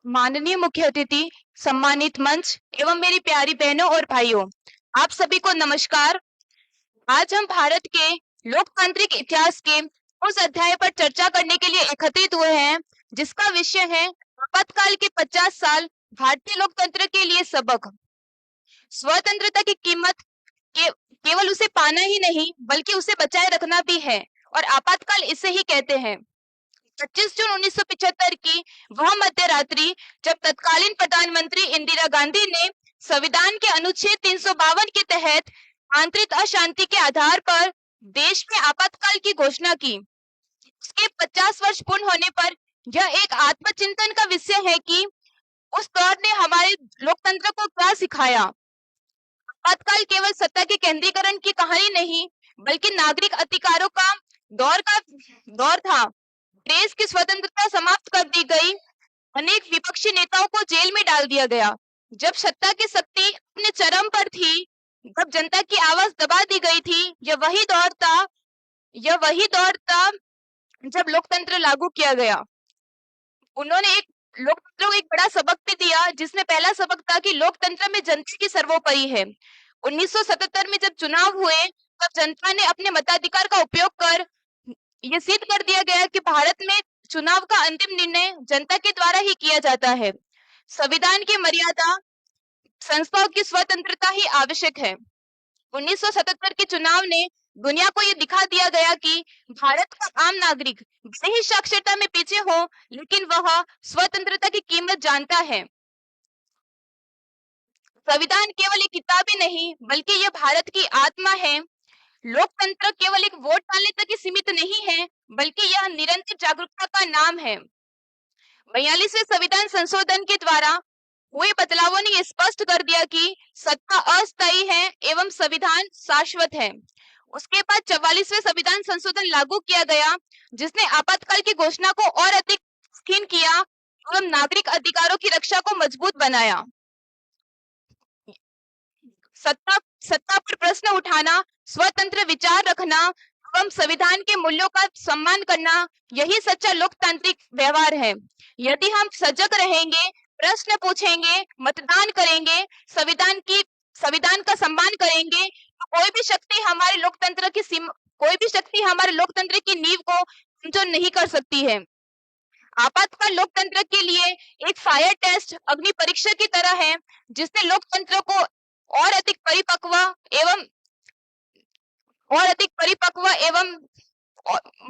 माननीय मुख्य अतिथि, सम्मानित मंच एवं मेरी प्यारी बहनों और भाइयों, आप सभी को नमस्कार। आज हम भारत के लोकतांत्रिक इतिहास के उस अध्याय पर चर्चा करने के लिए एकत्रित हुए हैं, जिसका विषय है आपातकाल के 50 साल भारतीय लोकतंत्र के लिए सबक। स्वतंत्रता की कीमत केवल उसे पाना ही नहीं, बल्कि उसे बचाए रखना भी है, और आपातकाल इसे ही कहते हैं। 25 जून 1975 की वह मध्य रात्रि, जब तत्कालीन प्रधानमंत्री इंदिरा गांधी ने संविधान के अनुच्छेद 352 के तहत आंतरिक अशांति के आधार पर देश में आपातकाल की घोषणा की, उसके 50 वर्ष पूर्ण होने पर यह एक आत्मचिंतन का विषय है कि उस दौर ने हमारे लोकतंत्र को क्या सिखाया। आपातकाल केवल सत्ता के केंद्रीकरण की कहानी नहीं, बल्कि नागरिक अधिकारों का दौर था। प्रेस की स्वतंत्रता समाप्त कर दी गई, अनेक विपक्षी नेताओं को जेल में डाल दिया गया। जब सत्ता की शक्ति अपने चरम पर थी, जब जनता की आवाज दबा दी गई थी, यह वही दौर था जब लोकतंत्र लागू किया गया। उन्होंने लोकतंत्र को एक बड़ा सबक भी दिया, जिसमें पहला सबक था कि लोकतंत्र में जनता की सर्वोपरि है। 1977 में जब चुनाव हुए, तब जनता ने अपने मताधिकार का उपयोग कर यह सिद्ध कर दिया गया कि भारत में चुनाव का अंतिम निर्णय जनता के द्वारा ही किया जाता है। संविधान की मर्यादा, संस्थाओं की स्वतंत्रता ही आवश्यक है। 1977 के चुनाव ने दुनिया को यह दिखा दिया गया कि भारत का आम नागरिक भले ही साक्षरता में पीछे हो, लेकिन वह स्वतंत्रता की कीमत जानता है। संविधान केवल एक किताब ही नहीं, बल्कि यह भारत की आत्मा है। लोकतंत्र केवल एक वोट डालने तक ही सीमित नहीं है, बल्कि यह निरंतर जागरूकता का नाम है। 42वें संविधान संशोधन के द्वारा हुए बदलावों ने यह स्पष्ट कर दिया कि सत्ता अस्थायी है एवं संविधान शाश्वत है। उसके बाद 44वें संविधान संशोधन लागू किया गया, जिसने आपातकाल की घोषणा को और अधिक कठिन किया एवं नागरिक अधिकारों की रक्षा को मजबूत बनाया। सत्ता पर प्रश्न उठाना, स्वतंत्र विचार रखना एवं संविधान के मूल्यों का सम्मान करना, यही सच्चा लोकतांत्रिक व्यवहार है। यदि हम सजग रहेंगे, प्रश्न पूछेंगे, मतदान करेंगे, संविधान का सम्मान करेंगे, तो कोई भी शक्ति हमारे लोकतंत्र की नींव को कमजोर नहीं कर सकती है। आपातकाल लोकतंत्र के लिए एक फायर टेस्ट, अग्नि परीक्षा की तरह है, जिसने लोकतंत्र को और अधिक परिपक्व एवं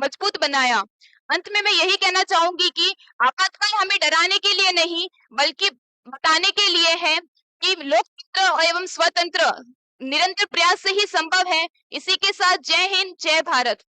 मजबूत बनाया। अंत में मैं यही कहना चाहूंगी कि आपातकाल हमें डराने के लिए नहीं, बल्कि बताने के लिए है कि लोकतंत्र एवं स्वतंत्र निरंतर प्रयास से ही संभव है। इसी के साथ जय हिंद, जय भारत।